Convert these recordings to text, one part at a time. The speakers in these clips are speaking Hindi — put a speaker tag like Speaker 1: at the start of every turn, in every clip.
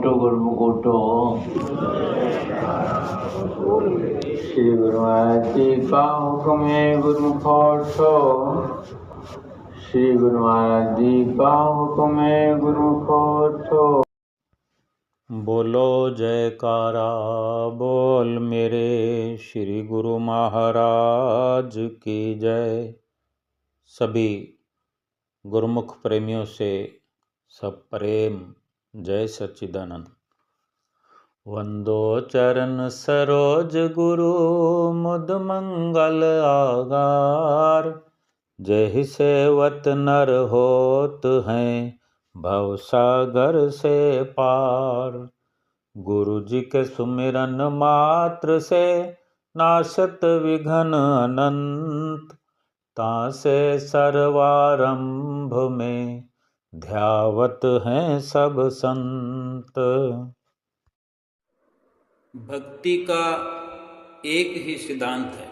Speaker 1: कोटो गुरमुकोटो। श्री गुरु महाराज जी का हुक्म है गुरुमुखोटो। श्री गुरु महाराज जी का हुक्म है गुरुमुखोटो।
Speaker 2: बोलो जयकारा बोल मेरे श्री गुरु महाराज की जय। सभी गुरुमुख प्रेमियों से सब प्रेम जय सच्चिदानंद। वंदो चरण सरोज गुरु मुद मंगल आगार। जय सेवत नर होत हैं भव सागर से पार। गुरु जी के सुमिरन मात्र से नाशत विघ्न अनंत। तासे सर्वारंभ में ध्यावत हैं सब संत।
Speaker 3: भक्ति का एक ही सिद्धांत है,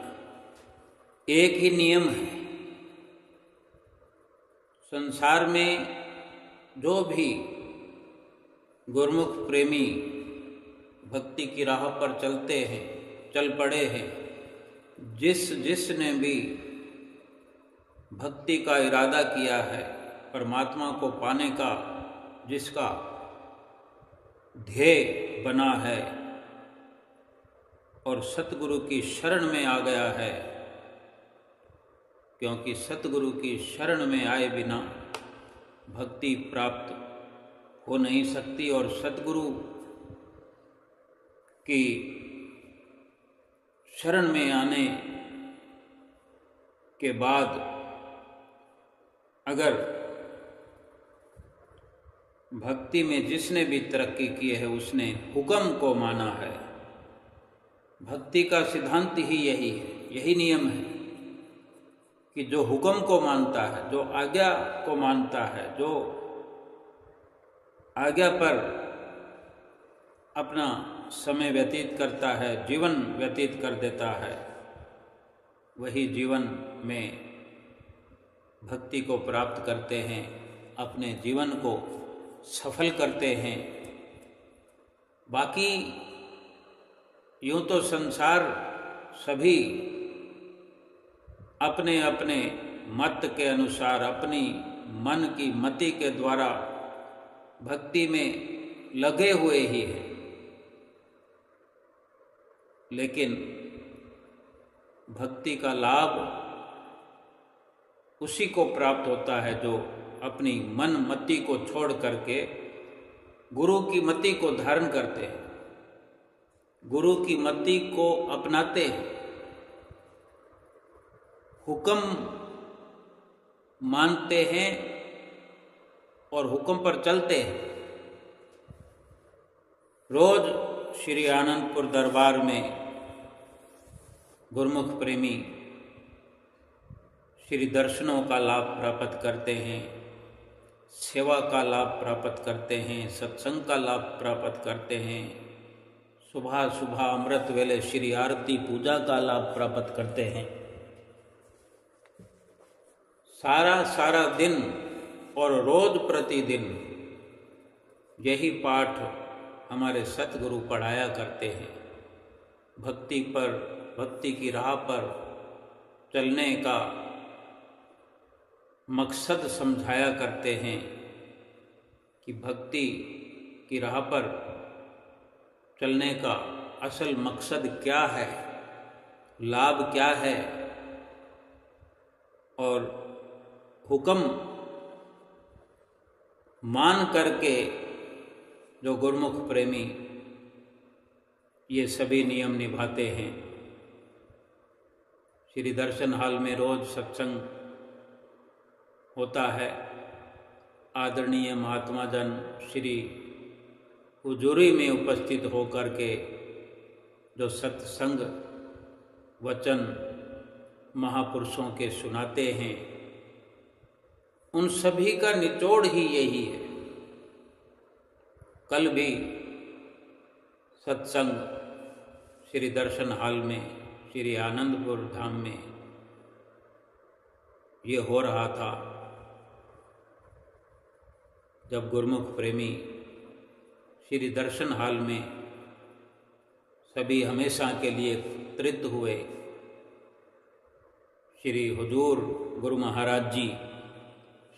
Speaker 3: एक ही नियम है। संसार में जो भी गुरुमुख प्रेमी भक्ति की राह पर चलते हैं, चल पड़े हैं, जिसने भी भक्ति का इरादा किया है, परमात्मा को पाने का जिसका ध्येय बना है और सतगुरु की शरण में आ गया है, क्योंकि सतगुरु की शरण में आए बिना भक्ति प्राप्त हो नहीं सकती। और सतगुरु की शरण में आने के बाद अगर भक्ति में जिसने भी तरक्की की है उसने हुक्म को माना है। भक्ति का सिद्धांत ही यही है, यही नियम है कि जो हुक्म को मानता है, जो आज्ञा को मानता है, जो आज्ञा पर अपना समय व्यतीत करता है, जीवन व्यतीत कर देता है, वही जीवन में भक्ति को प्राप्त करते हैं, अपने जीवन को सफल करते हैं। बाकी यूं तो संसार सभी अपने अपने मत के अनुसार, अपनी मन की मति के द्वारा भक्ति में लगे हुए ही हैं, लेकिन भक्ति का लाभ उसी को प्राप्त होता है जो अपनी मन मति को छोड़ करके गुरु की मति को धारण करते हैं, गुरु की मति को अपनाते हैं, हुक्म मानते हैं और हुक्म पर चलते हैं। रोज श्री आनंदपुर दरबार में गुरुमुख प्रेमी श्री दर्शनों का लाभ प्राप्त करते हैं, सेवा का लाभ प्राप्त करते हैं, सत्संग का लाभ प्राप्त करते हैं, सुबह सुबह अमृत वेले श्री आरती पूजा का लाभ प्राप्त करते हैं। सारा दिन और रोज प्रतिदिन यही पाठ हमारे सतगुरु पढ़ाया करते हैं। भक्ति पर, भक्ति की राह पर चलने का मकसद समझाया करते हैं कि भक्ति की राह पर चलने का असल मकसद क्या है, लाभ क्या है, और हुक्म मान करके जो गुरुमुख प्रेमी ये सभी नियम निभाते हैं। श्री दर्शन हॉल में रोज सत्संग होता है। आदरणीय महात्मा जन श्री हुजूरी में उपस्थित होकर के जो सत्संग वचन महापुरुषों के सुनाते हैं, उन सभी का निचोड़ ही यही है। कल भी सत्संग श्री दर्शन हॉल में, श्री आनंदपुर धाम में ये हो रहा था, जब गुरुमुख प्रेमी श्री दर्शन हाल में सभी हमेशा के लिए एकत्रित हुए। श्री हुजूर गुरु महाराज जी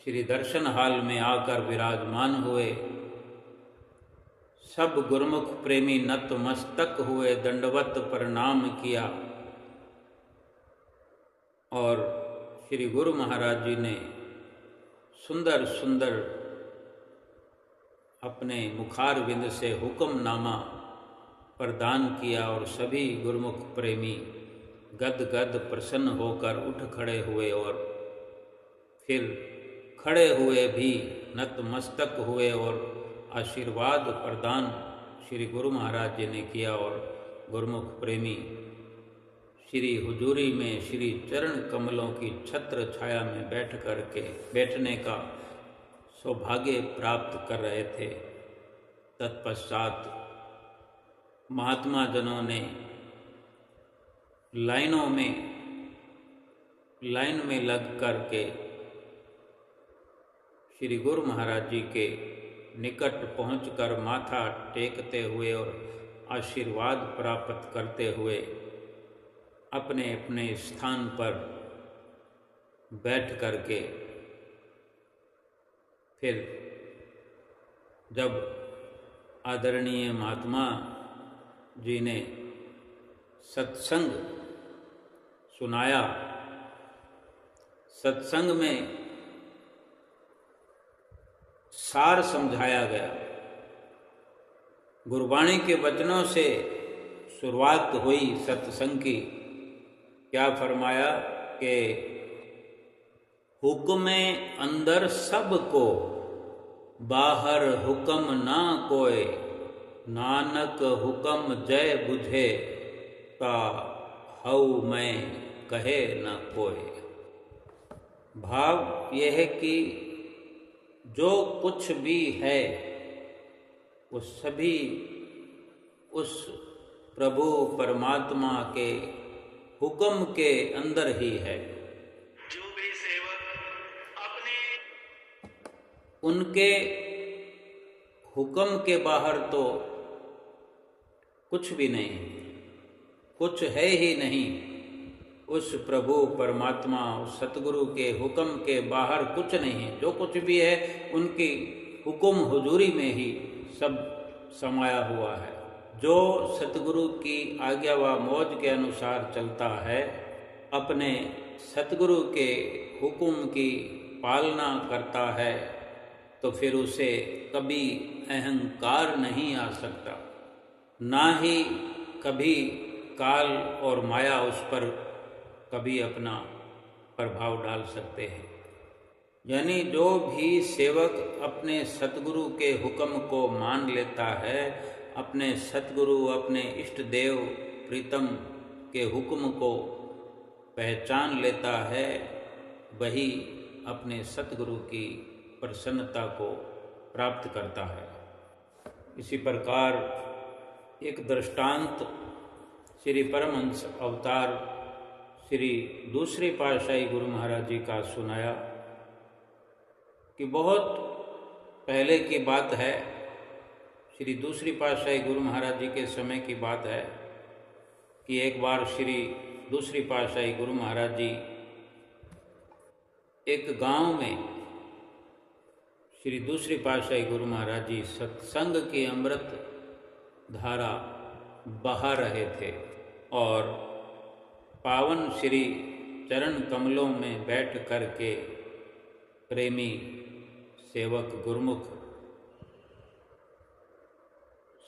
Speaker 3: श्री दर्शन हाल में आकर विराजमान हुए। सब गुरुमुख प्रेमी नतमस्तक हुए, दंडवत प्रणाम किया और श्री गुरु महाराज जी ने सुंदर सुंदर अपने मुखारविंद से हुक्मनामा प्रदान किया और सभी गुरुमुख प्रेमी गद गद प्रसन्न होकर उठ खड़े हुए और फिर खड़े हुए भी नतमस्तक हुए और आशीर्वाद प्रदान श्री गुरु महाराज जी ने किया और गुरुमुख प्रेमी श्री हुजूरी में श्री चरण कमलों की छत्र छाया में बैठने का सौभाग्य प्राप्त कर रहे थे। तत्पश्चात महात्मा जनों ने लाइन में लग कर के श्री गुरु महाराज जी के निकट पहुंचकर माथा टेकते हुए और आशीर्वाद प्राप्त करते हुए अपने अपने स्थान पर बैठ करके फिर जब आदरणीय महात्मा जी ने सत्संग सुनाया, सत्संग में सार समझाया गया। गुरबाणी के वचनों से शुरुआत हुई सत्संग की। क्या फरमाया कि हुक्मे अंदर सबको, बाहर हुक्म ना कोय, नानक हुक्म जय बुझे, ता हऊ मैं कहे न कोय। भाव यह है कि जो कुछ भी है वो सभी उस प्रभु परमात्मा के हुक्म के अंदर ही है।
Speaker 4: जो भी सेवक अपने
Speaker 3: उनके हुक्म के बाहर तो कुछ भी नहीं, कुछ है ही नहीं। उस प्रभु परमात्मा उस सतगुरु के हुक्म के बाहर कुछ नहीं है। जो कुछ भी है उनकी हुक्म हुजूरी में ही सब समाया हुआ है। जो सतगुरु की आज्ञा व मौज के अनुसार चलता है, अपने सतगुरु के हुक्म की पालना करता है, तो फिर उसे कभी अहंकार नहीं आ सकता, ना ही कभी काल और माया उस पर कभी अपना प्रभाव डाल सकते हैं। यानी जो भी सेवक अपने सतगुरु के हुक्म को मान लेता है, अपने सतगुरु अपने इष्ट देव प्रीतम के हुक्म को पहचान लेता है, वही अपने सतगुरु की प्रसन्नता को प्राप्त करता है। इसी प्रकार एक दृष्टांत श्री परमहंस अवतार श्री दूसरे पातशाही गुरु महाराज जी का सुनाया कि बहुत पहले की बात है। श्री दूसरी पातशाही गुरु महाराज जी के समय की बात है कि एक बार श्री दूसरी पातशाही गुरु महाराज जी एक गांव में श्री दूसरी पातशाही गुरु महाराज जी सत्संग की अमृत धारा बहा रहे थे और पावन श्री चरण कमलों में बैठ कर के प्रेमी सेवक गुरुमुख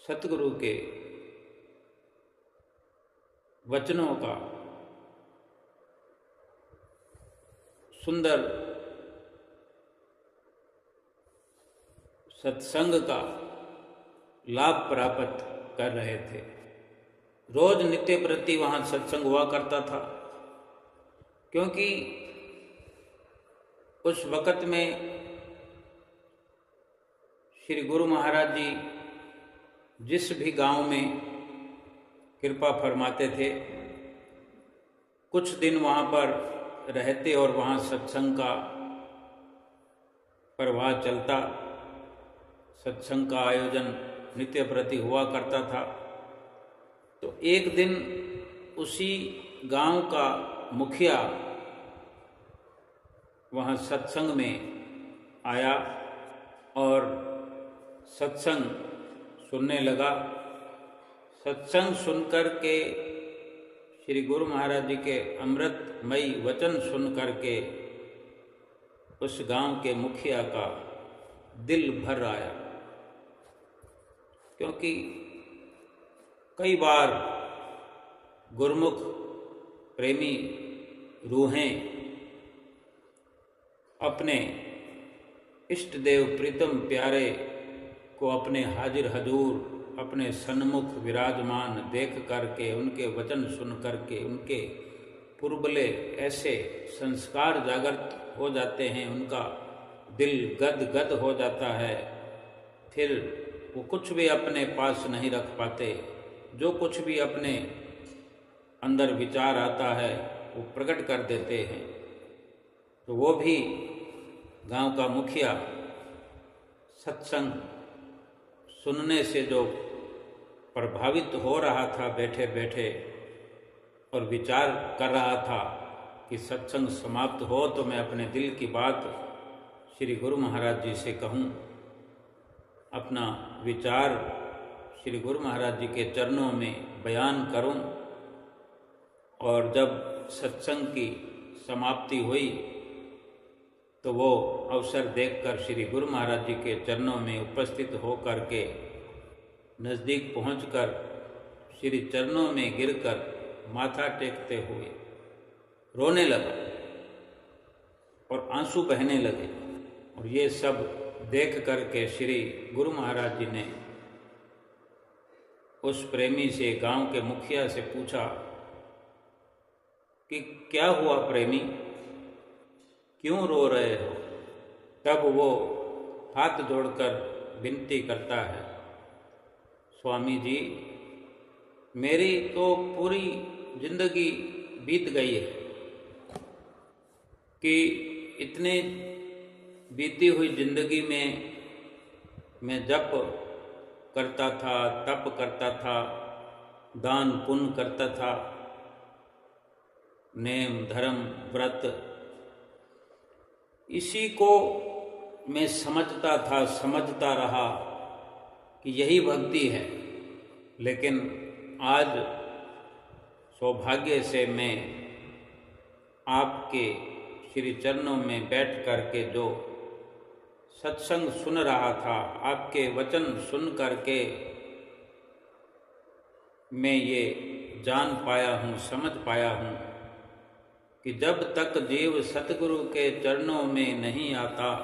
Speaker 3: सतगुरु के वचनों का सुंदर सत्संग का लाभ प्राप्त कर रहे थे। रोज नित्य प्रति वहाँ सत्संग हुआ करता था, क्योंकि उस वक़्त में श्री गुरु महाराज जी जिस भी गांव में कृपा फरमाते थे, कुछ दिन वहाँ पर रहते और वहाँ सत्संग का प्रवाह चलता, सत्संग का आयोजन नित्य प्रति हुआ करता था। तो एक दिन उसी गांव का मुखिया वहाँ सत्संग में आया और सत्संग सुनने लगा। सत्संग सुनकर के श्री गुरु महाराज जी के अमृतमयी वचन सुन कर के उस गांव के मुखिया का दिल भर आया, क्योंकि कई बार गुरुमुख प्रेमी रूहें अपने इष्ट देव प्रीतम प्यारे को अपने हाजिर हजूर अपने सन्मुख विराजमान देख करके उनके वचन सुन करके उनके पुरबले ऐसे संस्कार जागृत हो जाते हैं, उनका दिल गद गद हो जाता है। फिर वो कुछ भी अपने पास नहीं रख पाते, जो कुछ भी अपने अंदर विचार आता है वो प्रकट कर देते हैं। तो वो भी गांव का मुखिया सत्संग सुनने से जो प्रभावित हो रहा था बैठे बैठे और विचार कर रहा था कि सत्संग समाप्त हो तो मैं अपने दिल की बात श्री गुरु महाराज जी से कहूँ, अपना विचार श्री गुरु महाराज जी के चरणों में बयान करूं। और जब सत्संग की समाप्ति हुई तो वो अवसर देखकर श्री गुरु महाराज जी के चरणों में उपस्थित होकर के नज़दीक पहुंचकर श्री चरणों में गिरकर माथा टेकते हुए रोने लगा और आंसू बहने लगे। और ये सब देख करके श्री गुरु महाराज जी ने उस प्रेमी से, गांव के मुखिया से पूछा कि क्या हुआ प्रेमी, क्यों रो रहे हो? तब वो हाथ जोड़कर विनती करता है, स्वामी जी मेरी तो पूरी जिंदगी बीत गई है कि इतने बीती हुई जिंदगी में मैं जप करता था, तप करता था, दान पुण्य करता था, नेम धर्म व्रत, इसी को मैं समझता था, समझता रहा कि यही भक्ति है। लेकिन आज सौभाग्य से मैं आपके श्री चरणों में बैठ कर के जो सत्संग सुन रहा था, आपके वचन सुन करके मैं ये जान पाया हूँ, समझ पाया हूँ कि जब तक जीव सतगुरु के चरणों में नहीं आता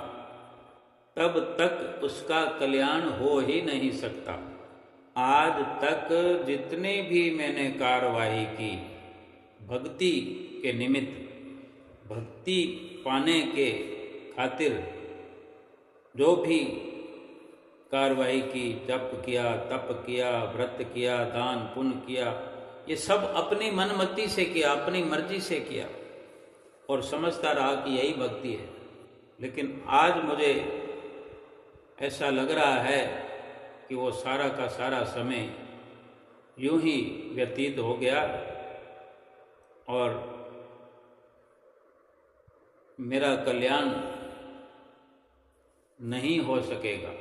Speaker 3: तब तक उसका कल्याण हो ही नहीं सकता। आज तक जितने भी मैंने कार्यवाही की भक्ति के निमित्त, भक्ति पाने के खातिर जो भी कार्रवाई की, जप किया, तप किया, व्रत किया, दान पुण्य किया, ये सब अपनी मनमति से किया, अपनी मर्जी से किया और समझता रहा कि यही भक्ति है। लेकिन आज मुझे ऐसा लग रहा है कि वो सारा का सारा समय यूं ही व्यतीत हो गया और मेरा कल्याण नहीं हो सकेगा।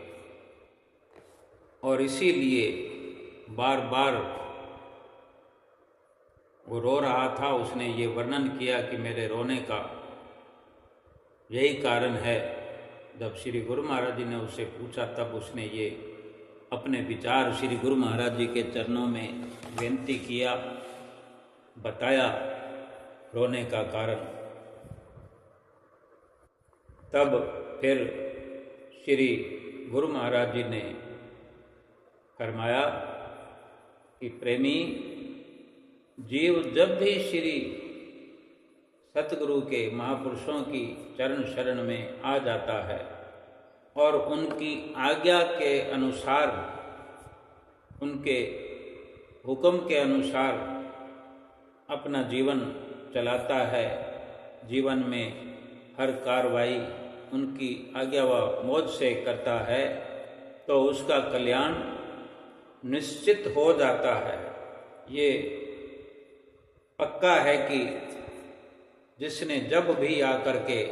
Speaker 3: और इसीलिए बार बार वो रो रहा था। उसने ये वर्णन किया कि मेरे रोने का यही कारण है। जब श्री गुरु महाराज जी ने उससे पूछा तब उसने ये अपने विचार श्री गुरु महाराज जी के चरणों में विनती किया, बताया रोने का कारण। तब फिर श्री गुरु महाराज जी ने फरमाया कि प्रेमी, जीव जब भी श्री सतगुरु के महापुरुषों की चरण शरण में आ जाता है और उनकी आज्ञा के अनुसार, उनके हुक्म के अनुसार अपना जीवन चलाता है, जीवन में हर कार्रवाई उनकी आज्ञा व मौज से करता है, तो उसका कल्याण निश्चित हो जाता है। ये पक्का है कि जिसने जब भी आकर के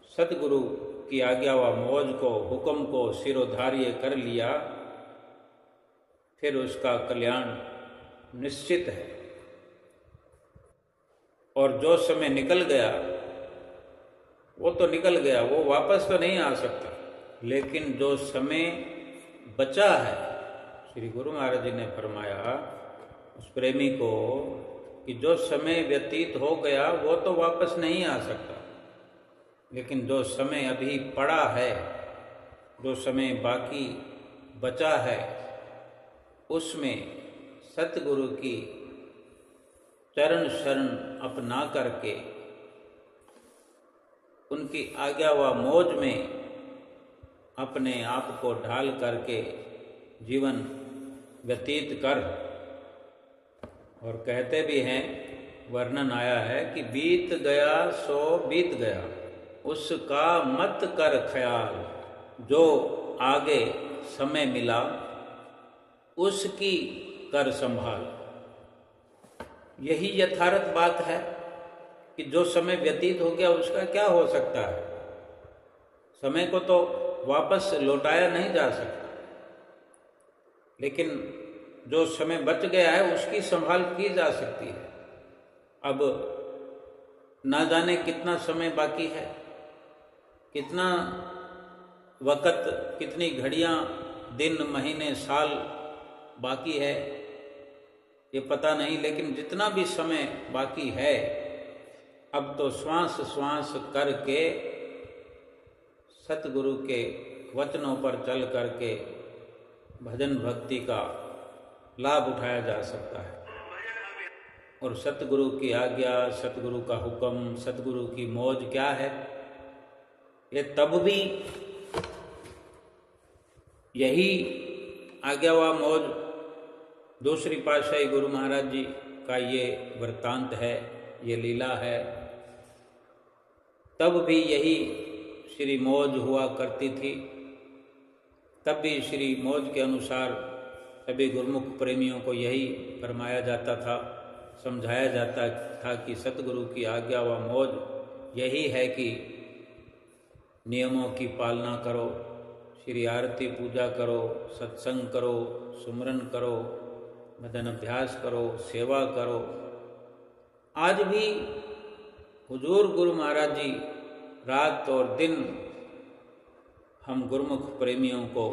Speaker 3: सतगुरु की आज्ञा व मौज को, हुक्म को सिरोधार्य कर लिया, फिर उसका कल्याण निश्चित है। और जो समय निकल गया वो तो निकल गया, वो वापस तो नहीं आ सकता। लेकिन जो समय बचा है, श्री गुरु महाराज जी ने फरमाया उस प्रेमी को कि जो समय व्यतीत हो गया वो तो वापस नहीं आ सकता, लेकिन जो समय अभी पड़ा है, जो समय बाकी बचा है, उसमें सतगुरु की चरण शरण अपना करके उनकी आज्ञा व मौज में अपने आप को ढाल करके जीवन व्यतीत कर। और कहते भी हैं, वर्णन आया है कि बीत गया सो बीत गया, उसका मत कर ख्याल, जो आगे समय मिला उसकी कर संभाल। यही यथार्थ बात है कि जो समय व्यतीत हो गया उसका क्या हो सकता है। समय को तो वापस लौटाया नहीं जा सकता, लेकिन जो समय बच गया है उसकी संभाल की जा सकती है। अब ना जाने कितना समय बाकी है, कितना वक़्त, कितनी घड़ियां, दिन, महीने, साल बाकी है, ये पता नहीं। लेकिन जितना भी समय बाकी है, अब तो श्वास श्वास करके सतगुरु के वचनों पर चल करके भजन भक्ति का लाभ उठाया जा सकता है। और सतगुरु की आज्ञा, सतगुरु का हुक्म, सतगुरु की मौज क्या है, ये तब भी यही आज्ञा व मौज दूसरी पातशाही गुरु महाराज जी का ये वृत्तांत है, ये लीला है। तब भी यही श्री मौज हुआ करती थी। तब भी श्री मौज के अनुसार सभी गुरुमुख प्रेमियों को यही फरमाया जाता था, समझाया जाता था कि सतगुरु की आज्ञा व मौज यही है कि नियमों की पालना करो, श्री आरती पूजा करो, सत्संग करो, सुमरन करो, भजन अभ्यास करो, सेवा करो। आज भी हुजूर गुरु महाराज जी रात और दिन हम गुरुमुख प्रेमियों को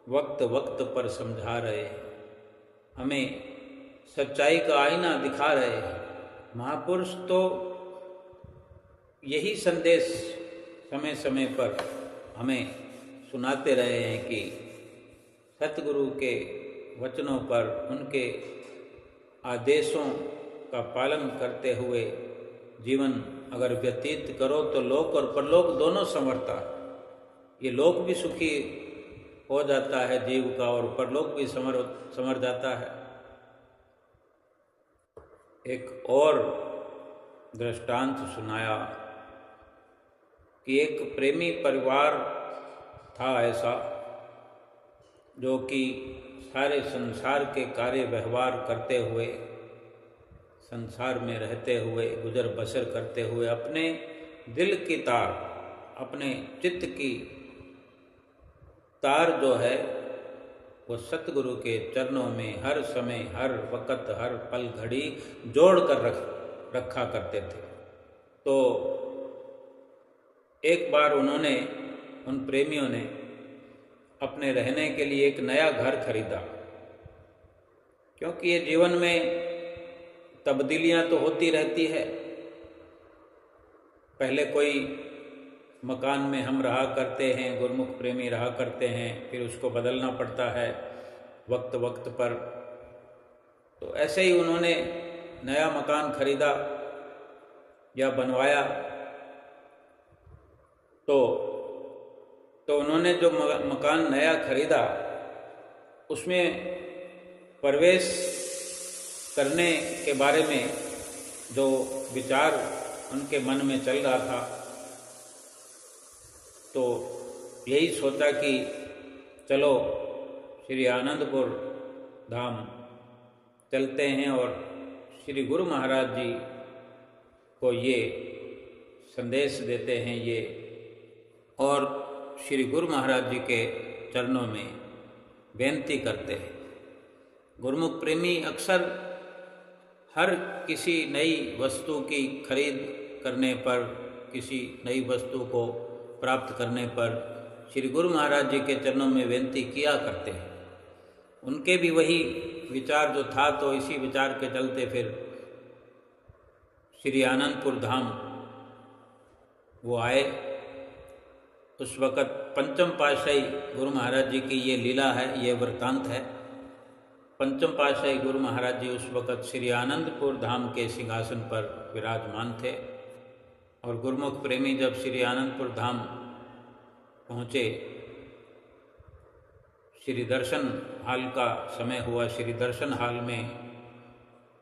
Speaker 3: वक्त वक्त पर समझा रहे हैं, हमें सच्चाई का आईना दिखा रहे हैं। महापुरुष तो यही संदेश समय समय पर हमें सुनाते रहे हैं कि सतगुरु के वचनों पर, उनके आदेशों का पालन करते हुए जीवन अगर व्यतीत करो तो लोक और परलोक दोनों संवरता है। ये लोक भी सुखी हो जाता है जीव का, और परलोक भी संवर जाता है। एक और दृष्टांत सुनाया कि एक प्रेमी परिवार था ऐसा, जो कि सारे संसार के कार्य व्यवहार करते हुए, संसार में रहते हुए, गुजर बसर करते हुए अपने दिल की तार, अपने चित्त की तार जो है वो सतगुरु के चरणों में हर समय, हर वक़्त, हर पल घड़ी जोड़ कर रखा करते थे। तो एक बार उन्होंने, उन प्रेमियों ने अपने रहने के लिए एक नया घर खरीदा, क्योंकि ये जीवन में तब्दीलियां तो होती रहती है। पहले कोई मकान में हम रहा करते हैं, गुरुमुख प्रेमी रहा करते हैं, फिर उसको बदलना पड़ता है वक्त वक्त पर। तो ऐसे ही उन्होंने नया मकान खरीदा या बनवाया। तो उन्होंने जो मकान नया खरीदा, उसमें प्रवेश करने के बारे में जो विचार उनके मन में चल रहा था, तो यही सोचा कि चलो श्री आनंदपुर धाम चलते हैं और श्री गुरु महाराज जी को ये संदेश देते हैं ये, और श्री गुरु महाराज जी के चरणों में बेनती करते हैं। गुरुमुख प्रेमी अक्सर हर किसी नई वस्तु की खरीद करने पर, किसी नई वस्तु को प्राप्त करने पर श्री गुरु महाराज जी के चरणों में बेनती किया करते हैं। उनके भी वही विचार जो था, तो इसी विचार के चलते फिर श्री आनंदपुर धाम वो आए। उस वक़्त पंचम पातशाही गुरु महाराज जी की ये लीला है, ये वृत्तांत है। पंचम पातशाही गुरु महाराज जी उस वक़्त श्री आनंदपुर धाम के सिंहासन पर विराजमान थे, और गुरुमुख प्रेमी जब श्री आनंदपुर धाम पहुँचे, श्री दर्शन हाल का समय हुआ। श्री दर्शन हाल में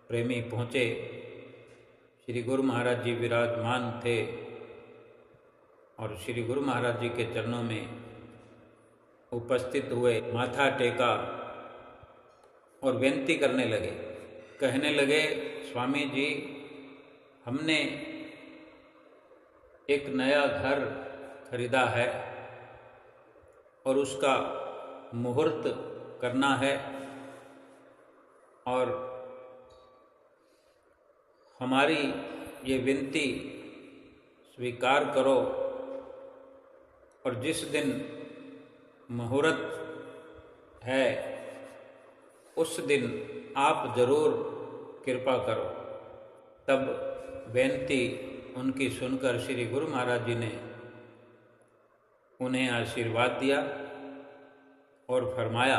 Speaker 3: प्रेमी पहुँचे, श्री गुरु महाराज जी विराजमान थे, और श्री गुरु महाराज जी के चरणों में उपस्थित हुए, माथा टेका और विनती करने लगे। कहने लगे, स्वामी जी, हमने एक नया घर खरीदा है और उसका मुहूर्त करना है, और हमारी ये विनती स्वीकार करो, और जिस दिन मुहूर्त है उस दिन आप जरूर कृपा करो। तब बेनती उनकी सुनकर श्री गुरु महाराज जी ने उन्हें आशीर्वाद दिया और फरमाया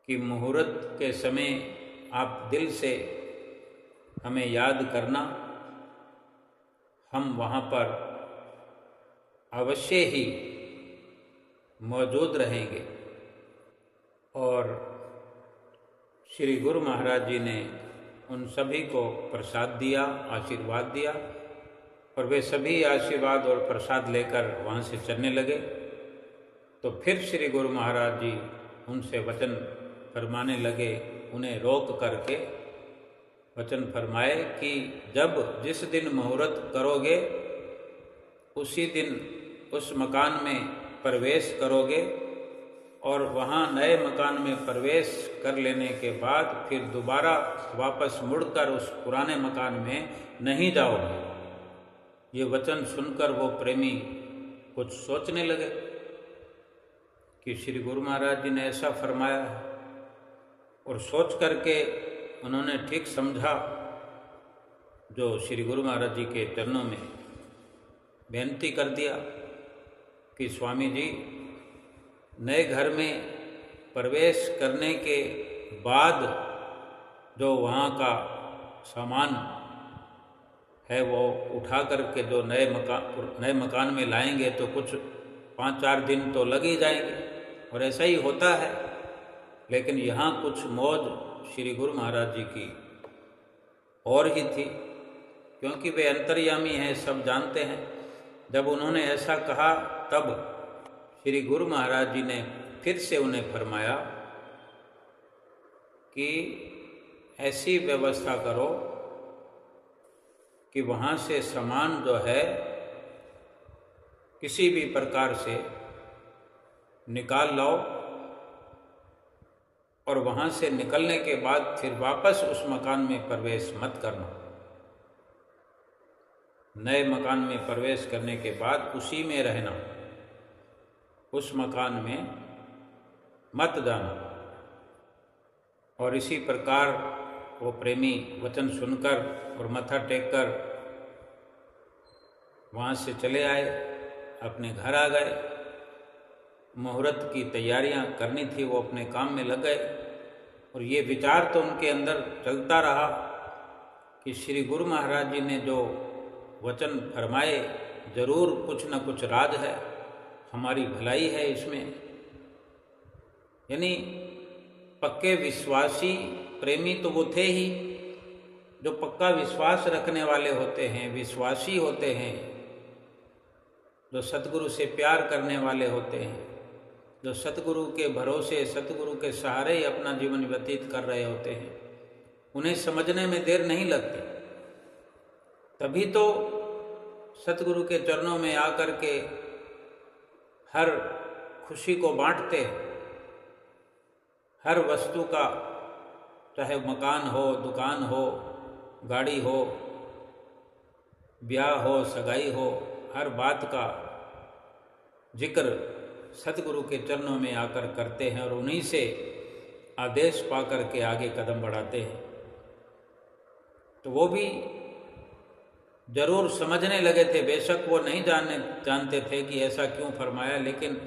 Speaker 3: कि मुहूर्त के समय आप दिल से हमें याद करना, हम वहाँ पर अवश्य ही मौजूद रहेंगे। और श्री गुरु महाराज जी ने उन सभी को प्रसाद दिया, आशीर्वाद दिया, और वे सभी आशीर्वाद और प्रसाद लेकर वहाँ से चलने लगे। तो फिर श्री गुरु महाराज जी उनसे वचन फरमाने लगे, उन्हें रोक करके वचन फरमाए कि जिस दिन मुहूर्त करोगे उसी दिन उस मकान में प्रवेश करोगे, और वहाँ नए मकान में प्रवेश कर लेने के बाद फिर दोबारा वापस मुड़कर उस पुराने मकान में नहीं जाओगे। ये वचन सुनकर वो प्रेमी कुछ सोचने लगे कि श्री गुरु महाराज जी ने ऐसा फरमाया है, और सोच करके उन्होंने ठीक समझा जो श्री गुरु महाराज जी के चरणों में बेनती कर दिया कि स्वामी जी, नए घर में प्रवेश करने के बाद जो वहाँ का सामान है वो उठा करके जो नए मकान में लाएंगे तो कुछ 5-4 दिन तो लग ही जाएंगे, और ऐसा ही होता है। लेकिन यहाँ कुछ मौज श्री गुरु महाराज जी की और ही थी, क्योंकि वे अंतर्यामी हैं, सब जानते हैं। जब उन्होंने ऐसा कहा तब श्री गुरु महाराज जी ने फिर से उन्हें फरमाया कि ऐसी व्यवस्था करो कि वहाँ से सामान जो है किसी भी प्रकार से निकाल लाओ, और वहाँ से निकलने के बाद फिर वापस उस मकान में प्रवेश मत करना। नए मकान में प्रवेश करने के बाद उसी में रहना, उस मकान में मत जाना। और इसी प्रकार वो प्रेमी वचन सुनकर और माथा टेककर वहाँ से चले आए, अपने घर आ गए। मुहूर्त की तैयारियां करनी थी, वो अपने काम में लग गए। और ये विचार तो उनके अंदर चलता रहा कि श्री गुरु महाराज जी ने जो वचन फरमाए जरूर कुछ न कुछ राज है, हमारी भलाई है इसमें। यानी पक्के विश्वासी प्रेमी तो वो थे ही, जो पक्का विश्वास रखने वाले होते हैं, विश्वासी होते हैं, जो सतगुरु से प्यार करने वाले होते हैं, जो सतगुरु के भरोसे, सतगुरु के सहारे ही अपना जीवन व्यतीत कर रहे होते हैं, उन्हें समझने में देर नहीं लगती। तभी तो सतगुरु के चरणों में आकर के हर खुशी को बांटते हैं। हर वस्तु का, चाहे मकान हो, दुकान हो, गाड़ी हो, ब्याह हो, सगाई हो, हर बात का जिक्र सतगुरु के चरणों में आकर करते हैं और उन्हीं से आदेश पाकर के आगे कदम बढ़ाते हैं। तो वो भी जरूर समझने लगे थे, बेशक वो नहीं जानते थे कि ऐसा क्यों फरमाया, लेकिन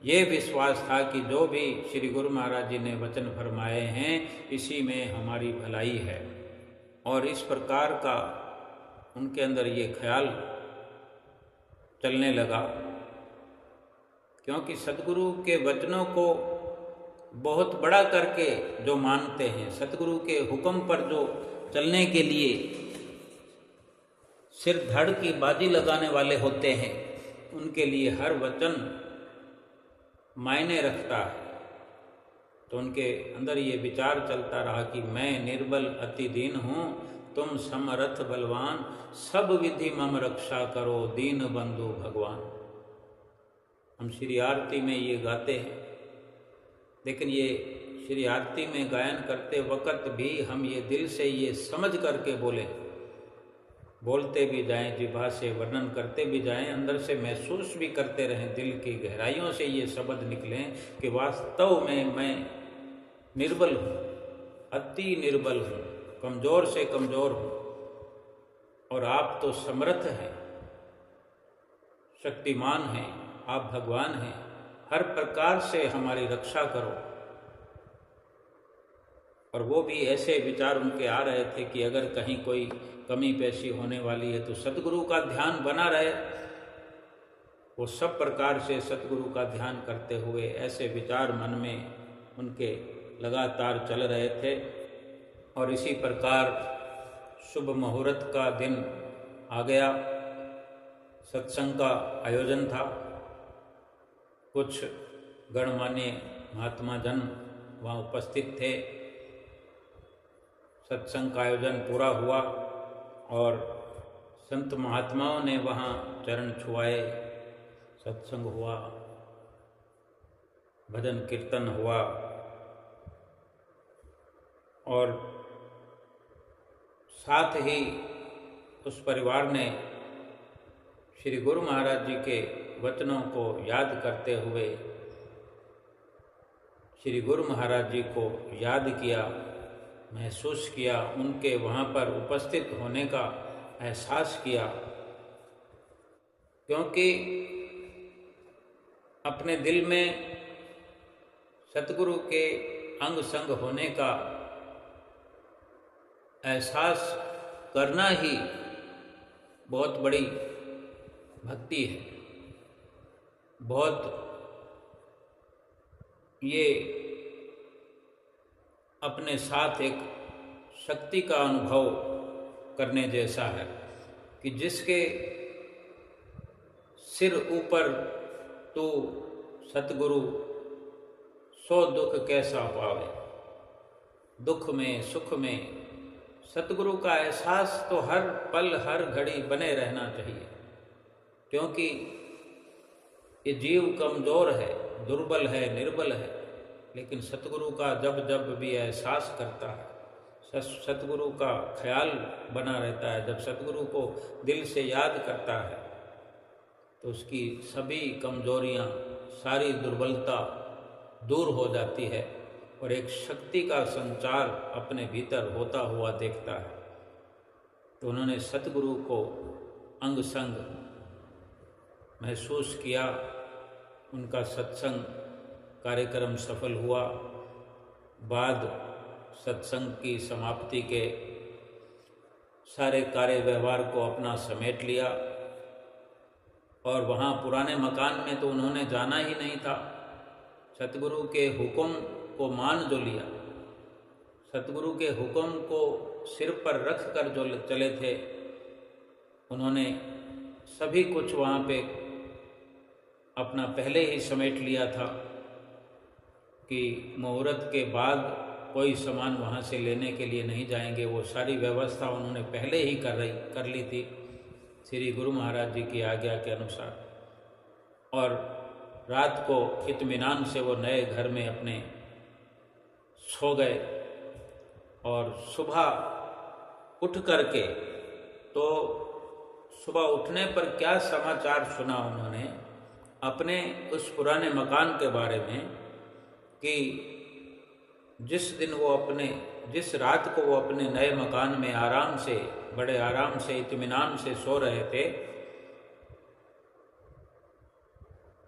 Speaker 3: ये विश्वास था कि जो भी श्री गुरु महाराज जी ने वचन फरमाए हैं, इसी में हमारी भलाई है। और इस प्रकार का उनके अंदर ये ख्याल चलने लगा, क्योंकि सतगुरु के वचनों को बहुत बड़ा करके जो मानते हैं, सतगुरु के हुक्म पर जो चलने के लिए सिर धड़ की बाजी लगाने वाले होते हैं, उनके लिए हर वचन मायने रखता है। तो उनके अंदर ये विचार चलता रहा कि मैं निर्बल अति दीन हूँ, तुम समर्थ बलवान, सब विधि मम रक्षा करो, दीन बंधु भगवान। हम श्री आरती में ये गाते हैं, लेकिन ये श्री आरती में गायन करते वक्त भी हम ये दिल से ये समझ करके बोलते भी जाएं, जिभा से वर्णन करते भी जाएं, अंदर से महसूस भी करते रहें, दिल की गहराइयों से ये शब्द निकलें कि वास्तव में मैं निर्बल हूँ, अति निर्बल हूँ, कमज़ोर से कमज़ोर हूँ, और आप तो समर्थ हैं, शक्तिमान हैं, आप भगवान हैं, हर प्रकार से हमारी रक्षा करो। और वो भी ऐसे विचार उनके आ रहे थे कि अगर कहीं कोई कमी पेशी होने वाली है तो सतगुरु का ध्यान बना रहे। वो सब प्रकार से सतगुरु का ध्यान करते हुए ऐसे विचार मन में उनके लगातार चल रहे थे। और इसी प्रकार शुभ मुहूर्त का दिन आ गया, सत्संग का आयोजन था। कुछ गणमान्य महात्मा जन वहाँ उपस्थित थे। सत्संग का आयोजन पूरा हुआ और संत महात्माओं ने वहाँ चरण छुआए, सत्संग हुआ, भजन कीर्तन हुआ और साथ ही उस परिवार ने श्री गुरु महाराज जी के वचनों को याद करते हुए श्री गुरु महाराज जी को याद किया, महसूस किया, उनके वहाँ पर उपस्थित होने का एहसास किया। क्योंकि अपने दिल में सतगुरु के अंग संग होने का एहसास करना ही बहुत बड़ी भक्ति है। बहुत ये अपने साथ एक शक्ति का अनुभव करने जैसा है कि जिसके सिर ऊपर तो सतगुरु सो दुख कैसा पावे, दुख में सुख में सतगुरु का एहसास तो हर पल हर घड़ी बने रहना चाहिए। क्योंकि ये जीव कमज़ोर है, दुर्बल है, निर्बल है, लेकिन सतगुरु का जब जब भी एहसास करता है, सतगुरु का ख्याल बना रहता है, जब सतगुरु को दिल से याद करता है तो उसकी सभी कमजोरियां, सारी दुर्बलता दूर हो जाती है और एक शक्ति का संचार अपने भीतर होता हुआ देखता है। तो उन्होंने सतगुरु को अंग संग महसूस किया। उनका सत्संग कार्यक्रम सफल हुआ। बाद सत्संग की समाप्ति के सारे कार्य व्यवहार को अपना समेट लिया और वहाँ पुराने मकान में तो उन्होंने जाना ही नहीं था। सतगुरु के हुक्म को मान जो लिया, सतगुरु के हुक्म को सिर पर रख कर जो चले थे, उन्होंने सभी कुछ वहाँ पे अपना पहले ही समेट लिया था कि मुहूर्त के बाद कोई सामान वहाँ से लेने के लिए नहीं जाएंगे। वो सारी व्यवस्था उन्होंने पहले ही कर ली थी श्री गुरु महाराज जी की आज्ञा के अनुसार। और रात को इत्मीनान से वो नए घर में अपने सो गए। और सुबह उठ करके, तो सुबह उठने पर क्या समाचार सुना उन्होंने अपने उस पुराने मकान के बारे में, कि जिस रात को वो अपने नए मकान में बड़े आराम से इत्मीनान से सो रहे थे,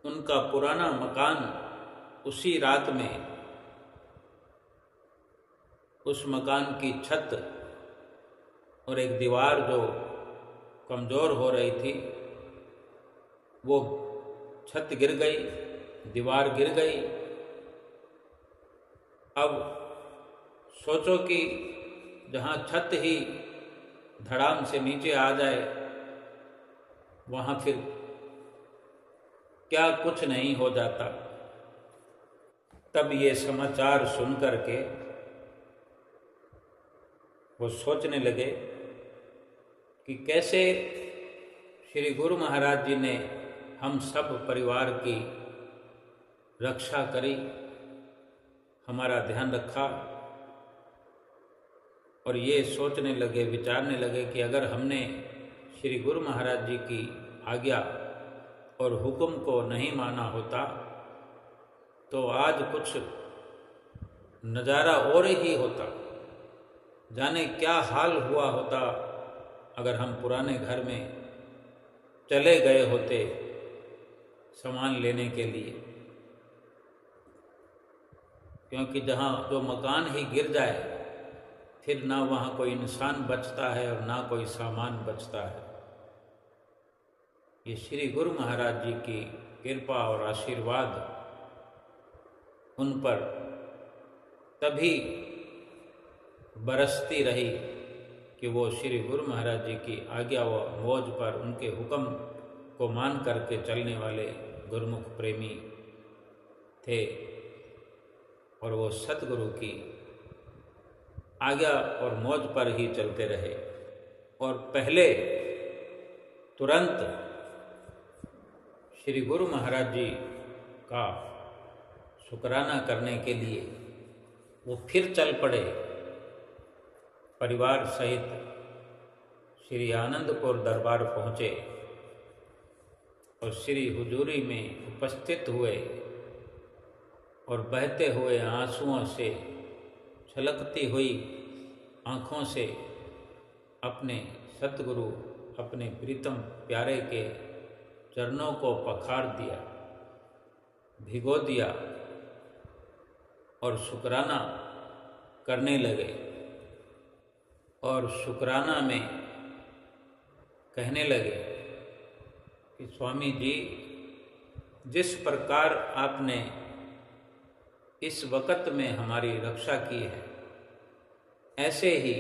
Speaker 3: उनका पुराना मकान उसी रात में उस मकान की छत और एक दीवार जो कमज़ोर हो रही थी, वो छत गिर गई, दीवार गिर गई। अब सोचो कि जहाँ छत ही धड़ाम से नीचे आ जाए, वहाँ फिर क्या कुछ नहीं हो जाता। तब ये समाचार सुन करके वो सोचने लगे कि कैसे श्री गुरु महाराज जी ने हम सब परिवार की रक्षा करी, हमारा ध्यान रखा। और ये सोचने लगे, विचारने लगे कि अगर हमने श्री गुरु महाराज जी की आज्ञा और हुक्म को नहीं माना होता तो आज कुछ नज़ारा और ही होता। जाने क्या हाल हुआ होता अगर हम पुराने घर में चले गए होते सामान लेने के लिए। क्योंकि जहाँ जो मकान ही गिर जाए, फिर ना वहाँ कोई इंसान बचता है और ना कोई सामान बचता है। ये श्री गुरु महाराज जी की कृपा और आशीर्वाद उन पर तभी बरसती रही कि वो श्री गुरु महाराज जी की आज्ञा व मौज पर उनके हुक्म को मान करके चलने वाले गुरुमुख प्रेमी थे। और वो सतगुरु की आज्ञा और मौज पर ही चलते रहे। और पहले तुरंत श्री गुरु महाराज जी का शुक्राना करने के लिए वो फिर चल पड़े, परिवार सहित श्री आनंदपुर दरबार पहुँचे और श्री हुजूरी में उपस्थित हुए और बहते हुए आंसुओं से, छलकती हुई आँखों से अपने सतगुरु, अपने प्रीतम प्यारे के चरणों को पखार दिया, भिगो दिया और शुक्राना करने लगे। और शुक्राना में कहने लगे कि स्वामी जी, जिस प्रकार आपने इस वक़्त में हमारी रक्षा की है, ऐसे ही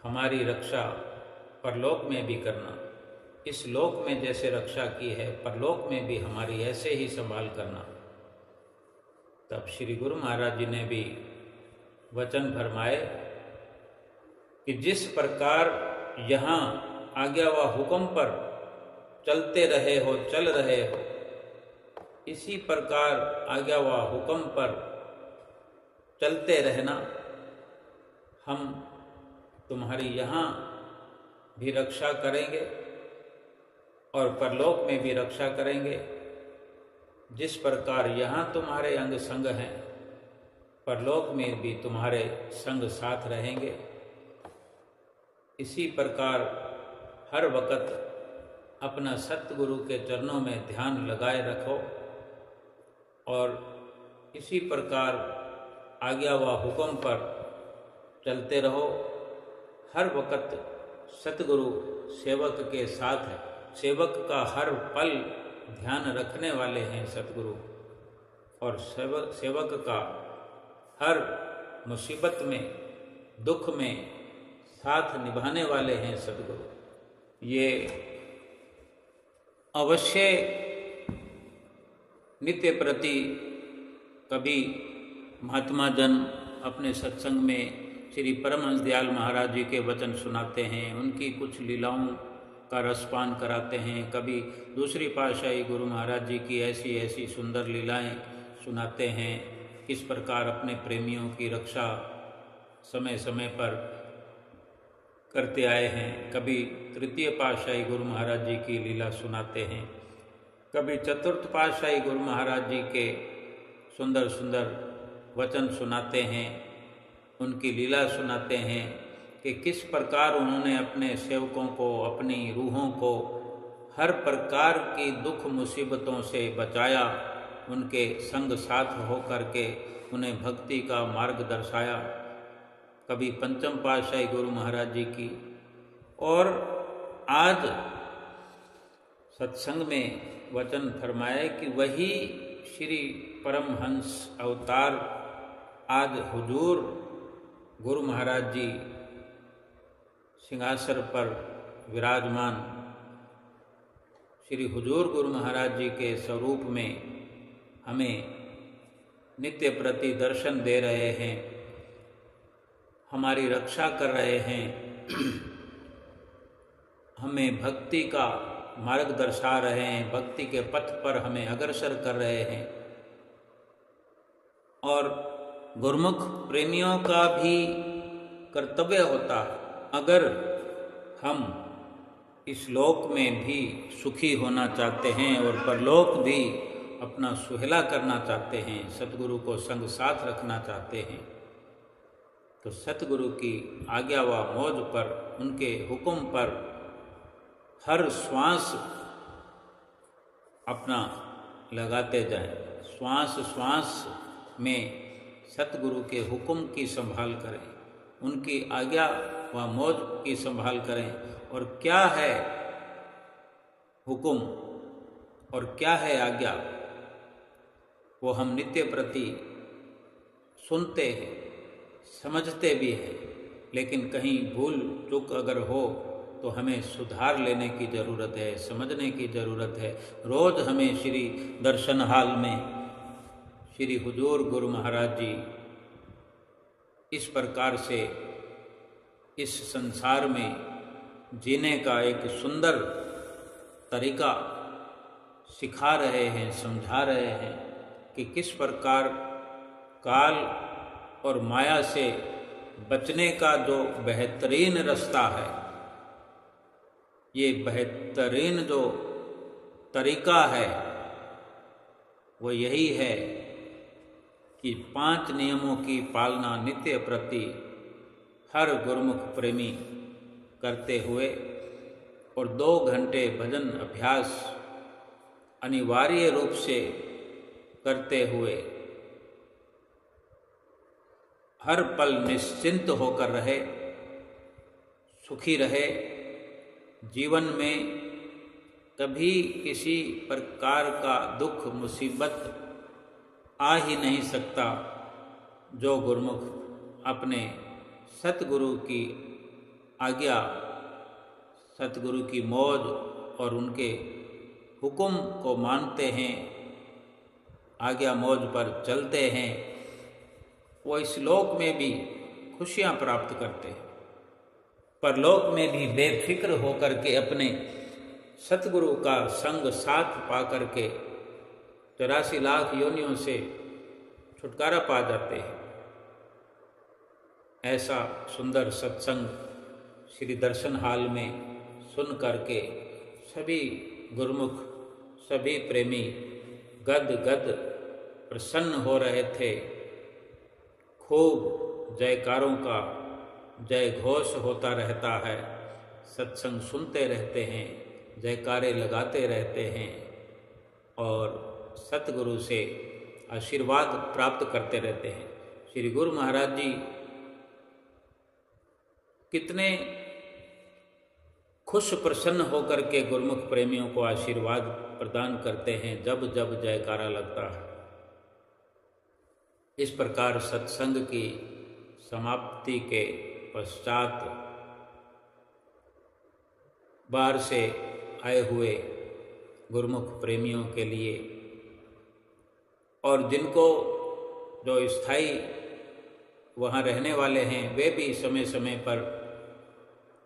Speaker 3: हमारी रक्षा परलोक में भी करना। इस लोक में जैसे रक्षा की है, परलोक में भी हमारी ऐसे ही संभाल करना। तब श्री गुरु महाराज जी ने भी वचन फरमाए कि जिस प्रकार यहाँ आज्ञा व हुक्म पर चलते रहे हो, चल रहे हो, इसी प्रकार आज्ञा व हुक्म पर चलते रहना। हम तुम्हारी यहाँ भी रक्षा करेंगे और परलोक में भी रक्षा करेंगे। जिस प्रकार यहाँ तुम्हारे अंग संग हैं, परलोक में भी तुम्हारे संग साथ रहेंगे। इसी प्रकार हर वक़्त अपना सतगुरु के चरणों में ध्यान लगाए रखो और इसी प्रकार आज्ञा व हुक्म पर चलते रहो। हर वक़्त सतगुरु सेवक के साथ है, सेवक का हर पल ध्यान रखने वाले हैं सतगुरु, और सेवक का हर मुसीबत में, दुख में साथ निभाने वाले हैं सतगुरु। ये अवश्य नित्य प्रति कभी महात्मा जन अपने सत्संग में श्री परमहंस दयाल महाराज जी के वचन सुनाते हैं, उनकी कुछ लीलाओं का रसपान कराते हैं। कभी दूसरी पातशाही गुरु महाराज जी की ऐसी ऐसी सुंदर लीलाएं सुनाते हैं, किस प्रकार अपने प्रेमियों की रक्षा समय समय पर करते आए हैं। कभी तृतीय पातशाही गुरु महाराज जी की लीला सुनाते हैं, कभी चतुर्थ पातशाही गुरु महाराज जी के सुंदर सुंदर वचन सुनाते हैं, उनकी लीला सुनाते हैं कि किस प्रकार उन्होंने अपने सेवकों को, अपनी रूहों को हर प्रकार की दुख मुसीबतों से बचाया, उनके संग साथ होकर के उन्हें भक्ति का मार्ग दर्शाया। कभी पंचम पातशाही गुरु महाराज जी की, और आज सत्संग में वचन फरमाए कि वही श्री परमहंस अवतार आज हुजूर गुरु महाराज जी सिंहासन पर विराजमान श्री हुजूर गुरु महाराज जी के स्वरूप में हमें नित्य प्रति दर्शन दे रहे हैं, हमारी रक्षा कर रहे हैं, हमें भक्ति का मार्ग दर्शा रहे हैं, भक्ति के पथ पर हमें अग्रसर कर रहे हैं। और गुरुमुख प्रेमियों का भी कर्तव्य होता है, अगर हम इस लोक में भी सुखी होना चाहते हैं और परलोक भी अपना सुहेला करना चाहते हैं, सतगुरु को संग साथ रखना चाहते हैं, तो सतगुरु की आज्ञा व मौज पर, उनके हुक्म पर हर श्वास अपना लगाते जाएं। श्वास श्वास में सतगुरु के हुक्म की संभाल करें, उनकी आज्ञा व मौज की संभाल करें। और क्या है हुक्म और क्या है आज्ञा, वो हम नित्य प्रति सुनते हैं, समझते भी हैं, लेकिन कहीं भूल चूक अगर हो तो हमें सुधार लेने की ज़रूरत है, समझने की ज़रूरत है। रोज़ हमें श्री दर्शन हाल में श्री हुजूर गुरु महाराज जी इस प्रकार से इस संसार में जीने का एक सुंदर तरीका सिखा रहे हैं, समझा रहे हैं कि किस प्रकार काल और माया से बचने का जो बेहतरीन रास्ता है, ये बेहतरीन जो तरीका है वो यही है कि 5 नियमों की पालना नित्य प्रति हर गुरुमुख प्रेमी करते हुए और 2 घंटे भजन अभ्यास अनिवार्य रूप से करते हुए हर पल निश्चिंत होकर रहे, सुखी रहे, जीवन में कभी किसी प्रकार का दुख मुसीबत आ ही नहीं सकता जो गुरुमुख अपने सतगुरु की आज्ञा, सतगुरु की मौज और उनके हुक्म को मानते हैं, आज्ञा मौज पर चलते हैं, वो इस लोक में भी खुशियाँ प्राप्त करते हैं, परलोक में भी बेफिक्र होकर के अपने सतगुरु का संग साथ पा करके 84 लाख योनियों से छुटकारा पा जाते हैं। ऐसा सुंदर सत्संग श्री दर्शन हाल में सुन करके सभी गुरुमुख, सभी प्रेमी गद गद प्रसन्न हो रहे थे। खूब जयकारों का जय घोष होता रहता है, सत्संग सुनते रहते हैं, जयकारे लगाते रहते हैं और सतगुरु से आशीर्वाद प्राप्त करते रहते हैं। श्री गुरु महाराज जी कितने खुश प्रसन्न होकर के गुरुमुख प्रेमियों को आशीर्वाद प्रदान करते हैं जब जब जयकारा लगता है। इस प्रकार सत्संग की समाप्ति के पश्चात बाहर से आए हुए गुरुमुख प्रेमियों के लिए और जिनको जो स्थायी वहाँ रहने वाले हैं वे भी समय समय पर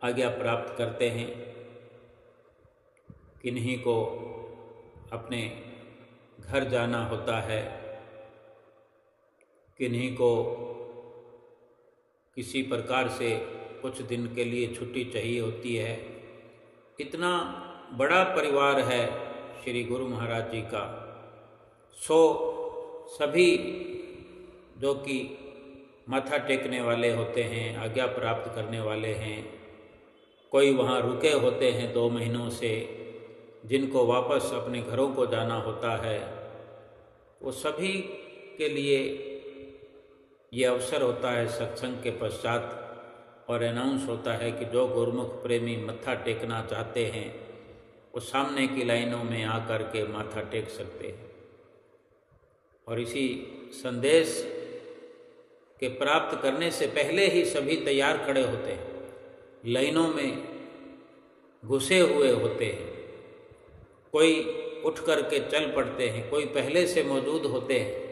Speaker 3: आज्ञा प्राप्त करते हैं। किन्हीं को अपने घर जाना होता है, किन्हीं को किसी प्रकार से कुछ दिन के लिए छुट्टी चाहिए होती है। इतना बड़ा परिवार है श्री गुरु महाराज जी का। सो सभी जो कि माथा टेकने वाले होते हैं, आज्ञा प्राप्त करने वाले हैं, कोई वहाँ रुके होते हैं 2 महीनों से, जिनको वापस अपने घरों को जाना होता है, वो सभी के लिए ये अवसर होता है सत्संग के पश्चात, और अनाउंस होता है कि जो गुरुमुख प्रेमी मत्था टेकना चाहते हैं वो सामने की लाइनों में आकर के माथा टेक सकते हैं। और इसी संदेश के प्राप्त करने से पहले ही सभी तैयार खड़े होते हैं, लाइनों में घुसे हुए होते हैं। कोई उठ करके चल पड़ते हैं, कोई पहले से मौजूद होते हैं।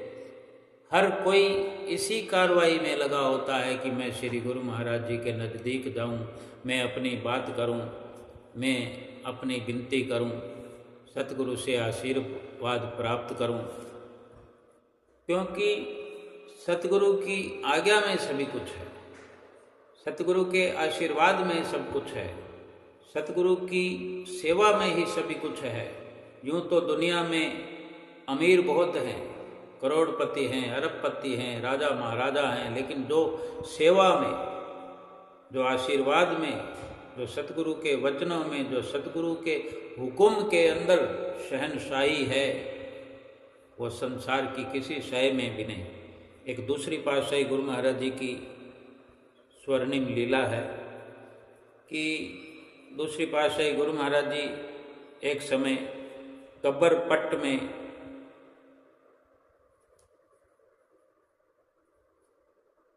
Speaker 3: हर कोई इसी कार्रवाई में लगा होता है कि मैं श्री गुरु महाराज जी के नज़दीक जाऊं, मैं अपनी बात करूं, मैं अपनी विनती करूं, सतगुरु से आशीर्वाद प्राप्त करूं, क्योंकि सतगुरु की आज्ञा में सभी कुछ है, सतगुरु के आशीर्वाद में सब कुछ है, सतगुरु की सेवा में ही सभी कुछ है। यूँ तो दुनिया में अमीर बहुत हैं, करोड़पति हैं, अरबपति हैं, राजा महाराजा हैं, लेकिन जो सेवा में, जो आशीर्वाद में, जो सतगुरु के वचनों में, जो सतगुरु के हुक्म के अंदर शहनशाही है, वो संसार की किसी शय में भी नहीं। एक दूसरी पातशाही गुरु महाराज जी की स्वर्णिम लीला है कि दूसरी पातशाही गुरु महाराज जी एक समय कब्र पट्ट में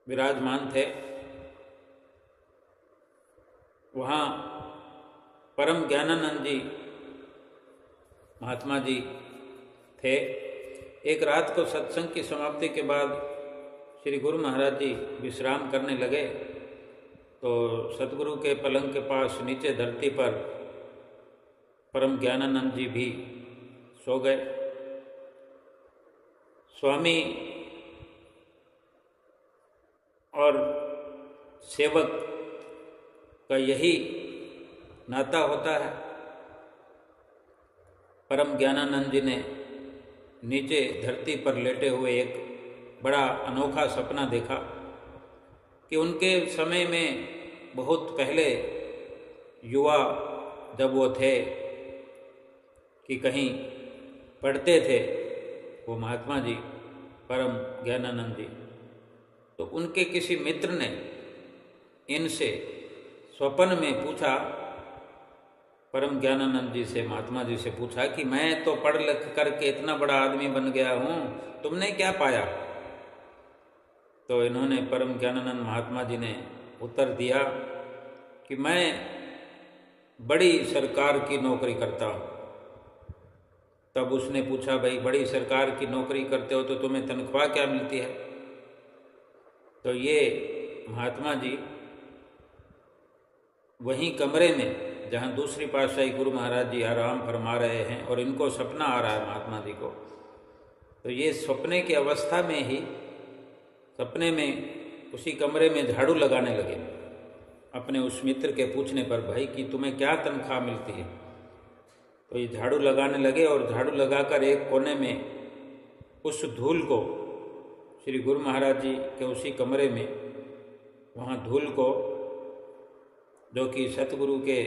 Speaker 3: विराजमान थे। वहाँ परम ज्ञानानंद जी महात्मा जी थे। एक रात को सत्संग की समाप्ति के बाद श्री गुरु महाराज जी विश्राम करने लगे तो सतगुरु के पलंग के पास नीचे धरती पर परम ज्ञानानंद जी भी सो गए। स्वामी और सेवक का यही नाता होता है। परम ज्ञानानंद जी ने नीचे धरती पर लेटे हुए एक बड़ा अनोखा सपना देखा कि उनके समय में बहुत पहले युवा जब वो थे कि कहीं पढ़ते थे वो महात्मा जी परम ज्ञानानंद जी, तो उनके किसी मित्र ने इनसे स्वप्न में पूछा, परम ज्ञानानंद जी से, महात्मा जी से पूछा कि मैं तो पढ़ लिख करके इतना बड़ा आदमी बन गया हूँ, तुमने क्या पाया? तो इन्होंने परम ज्ञानानंद महात्मा जी ने उत्तर दिया कि मैं बड़ी सरकार की नौकरी करता हूँ। तब उसने पूछा, भाई बड़ी सरकार की नौकरी करते हो तो तुम्हें तनख्वाह क्या मिलती है? तो ये महात्मा जी वहीं कमरे में जहाँ दूसरी पातशाही गुरु महाराज जी आराम फरमा रहे हैं और इनको सपना आ रहा है महात्मा जी को, तो ये सपने की अवस्था में ही सपने में उसी कमरे में झाड़ू लगाने लगे। अपने उस मित्र के पूछने पर, भाई कि तुम्हें क्या तनख्वाह मिलती है? तो ये झाड़ू लगाने लगे और झाड़ू लगाकर एक कोने में उस धूल को, श्री गुरु महाराज जी के उसी कमरे में, वहाँ धूल को, जो कि सतगुरु के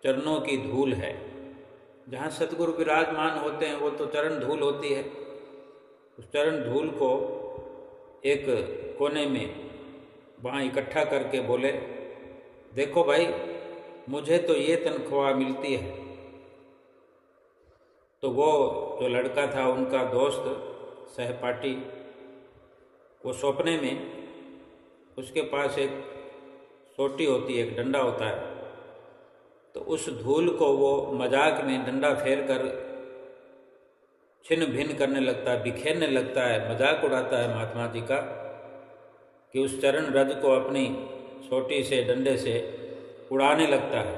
Speaker 3: चरणों की धूल है, जहाँ सतगुरु विराजमान होते हैं वो तो चरण धूल होती है, उस चरण धूल को एक कोने में वहाँ इकट्ठा करके बोले, देखो भाई मुझे तो ये तनख्वाह मिलती है। तो वो जो लड़का था उनका दोस्त सहपाठी, वो सपने में उसके पास एक सोटी होती है, एक डंडा होता है, तो उस धूल को वो मजाक में डंडा फेर कर छिन्न भिन्न करने लगता है, बिखेरने लगता है, मजाक उड़ाता है महात्मा जी का कि उस चरण रज को अपनी छोटी से डंडे से उड़ाने लगता है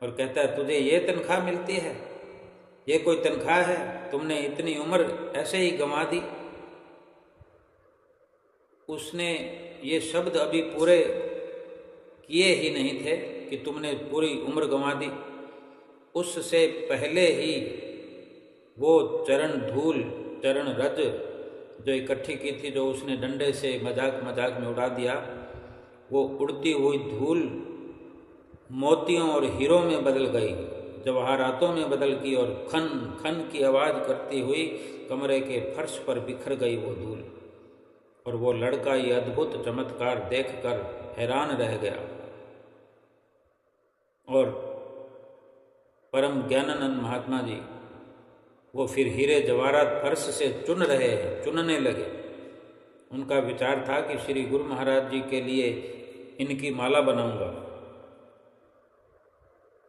Speaker 3: और कहता है तुझे ये तनख्वाह मिलती है, ये कोई तनख्वाह है, तुमने इतनी उम्र ऐसे ही गंवा दी। उसने ये शब्द अभी पूरे किए ही नहीं थे कि तुमने पूरी उम्र गंवा दी। उससे पहले ही वो चरण धूल, चरण रज जो इकट्ठी की थी, जो उसने डंडे से मजाक मजाक में उड़ा दिया, वो उड़ती हुई धूल मोतियों और हीरों में बदल गई, जवाहरातों में बदल गई और खन खन की आवाज़ करती हुई कमरे के फर्श पर बिखर गई वो धूल। और वो लड़का ये अद्भुत चमत्कार देखकर हैरान रह गया। और परम ज्ञानानंद महात्मा जी वो फिर हीरे जवाहरात फर्श से चुनने लगे। उनका विचार था कि श्री गुरु महाराज जी के लिए इनकी माला बनाऊंगा।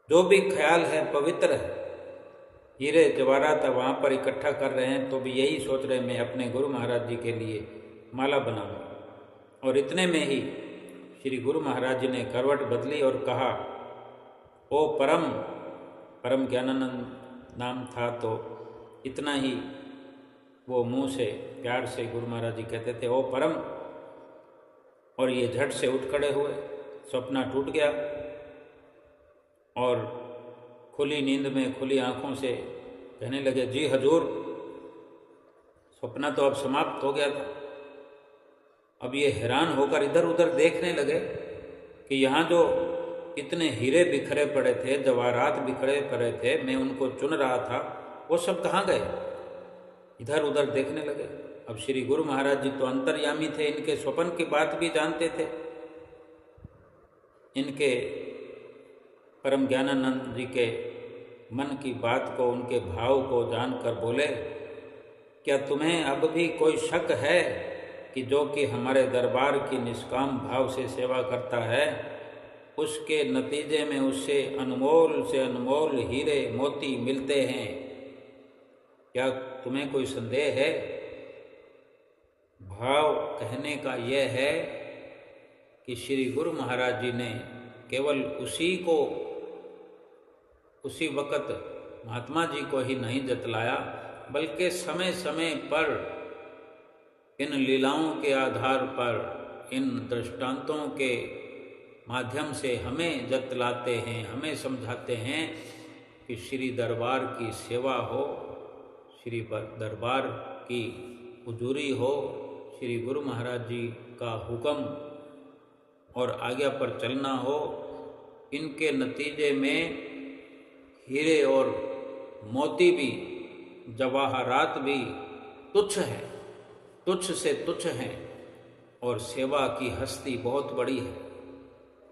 Speaker 3: जो भी ख्याल है पवित्र है। हीरे जवाहरात वहाँ पर इकट्ठा कर रहे हैं तो भी यही सोच रहे मैं अपने गुरु महाराज जी के लिए माला बनाऊंगा। और इतने में ही श्री गुरु महाराज जी ने करवट बदली और कहा, ओ परम ज्ञानानंद नाम था तो इतना ही वो मुंह से प्यार से गुरु महाराज जी कहते थे, ओ परम। और ये झट से उठ खड़े हुए, सपना टूट गया और खुली नींद में खुली आंखों से कहने लगे, जी हजूर, सपना तो अब समाप्त हो गया था। अब ये हैरान होकर इधर उधर देखने लगे कि यहाँ जो इतने हीरे बिखरे पड़े थे, जवाहरात बिखरे पड़े थे, मैं उनको चुन रहा था, वो सब कहाँ गए। इधर उधर देखने लगे। अब श्री गुरु महाराज जी तो अंतर्यामी थे, इनके स्वप्न की बात भी जानते थे। इनके परम ज्ञानानंद जी के मन की बात को, उनके भाव को जानकर बोले, क्या तुम्हें अब भी कोई शक है कि जो कि हमारे दरबार की निष्काम भाव से सेवा करता है, उसके नतीजे में उससे अनमोल से अनमोल हीरे मोती मिलते हैं? क्या तुम्हें कोई संदेह है? भाव कहने का यह है कि श्री गुरु महाराज जी ने केवल उसी वक़्त महात्मा जी को ही नहीं जतलाया, बल्कि समय समय पर इन लीलाओं के आधार पर, इन दृष्टांतों के माध्यम से हमें जतलाते हैं, हमें समझाते हैं कि श्री दरबार की सेवा हो, श्री दरबार की हुजूरी हो, श्री गुरु महाराज जी का हुक्म और आज्ञा पर चलना हो। इनके नतीजे में हीरे और मोती भी, जवाहरात भी तुच्छ है, तुच्छ से तुच्छ हैं, और सेवा की हस्ती बहुत बड़ी है।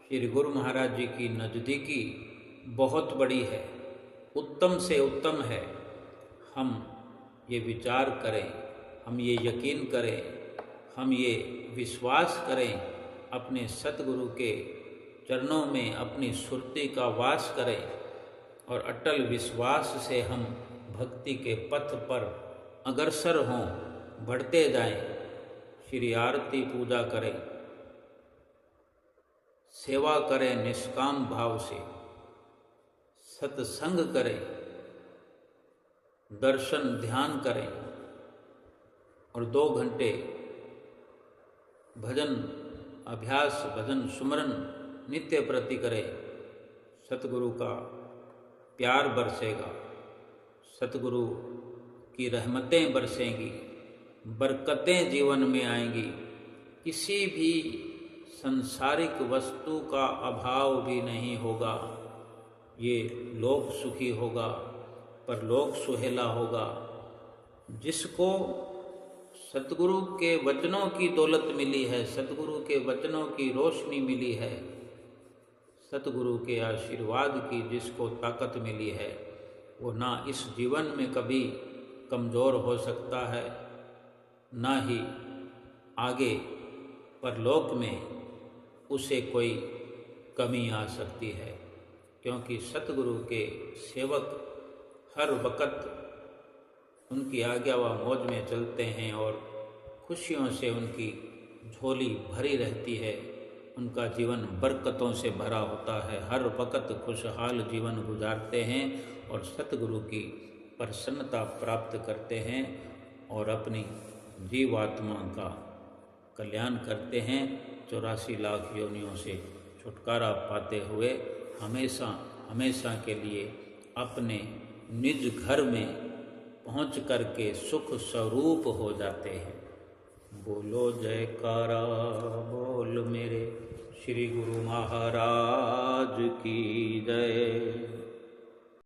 Speaker 3: श्री गुरु महाराज जी की नज़दीकी बहुत बड़ी है, उत्तम से उत्तम है। हम ये विचार करें, हम ये यकीन करें, हम ये विश्वास करें, अपने सतगुरु के चरणों में अपनी सुरती का वास करें और अटल विश्वास से हम भक्ति के पथ पर अग्रसर हों, बढ़ते जाएं। श्री आरती पूजा करें, सेवा करें निष्काम भाव से, सत्संग करें, दर्शन ध्यान करें और 2 घंटे भजन अभ्यास, भजन सुमरन नित्य प्रति करें। सतगुरु का प्यार बरसेगा, सतगुरु की रहमतें बरसेंगी, बरकतें जीवन में आएंगी। किसी भी संसारिक वस्तु का अभाव भी नहीं होगा। ये लोक सुखी होगा, परलोक सुहेला होगा। जिसको सतगुरु के वचनों की दौलत मिली है, सतगुरु के वचनों की रोशनी मिली है, सतगुरु के आशीर्वाद की जिसको ताकत मिली है, वो ना इस जीवन में कभी कमज़ोर हो सकता है, ना ही आगे परलोक में उसे कोई कमी आ सकती है। क्योंकि सतगुरु के सेवक हर वक़्त उनकी आज्ञा व मौज में चलते हैं और खुशियों से उनकी झोली भरी रहती है। उनका जीवन बरकतों से भरा होता है, हर वक्त खुशहाल जीवन गुजारते हैं और सतगुरु की प्रसन्नता प्राप्त करते हैं और अपनी जीवात्मा का कल्याण करते हैं। 84 लाख योनियों से छुटकारा पाते हुए हमेशा हमेशा के लिए अपने निज घर में पहुँच करके सुख स्वरूप हो जाते हैं। बोलो जयकारा बोल मेरे श्री गुरु महाराज की जय।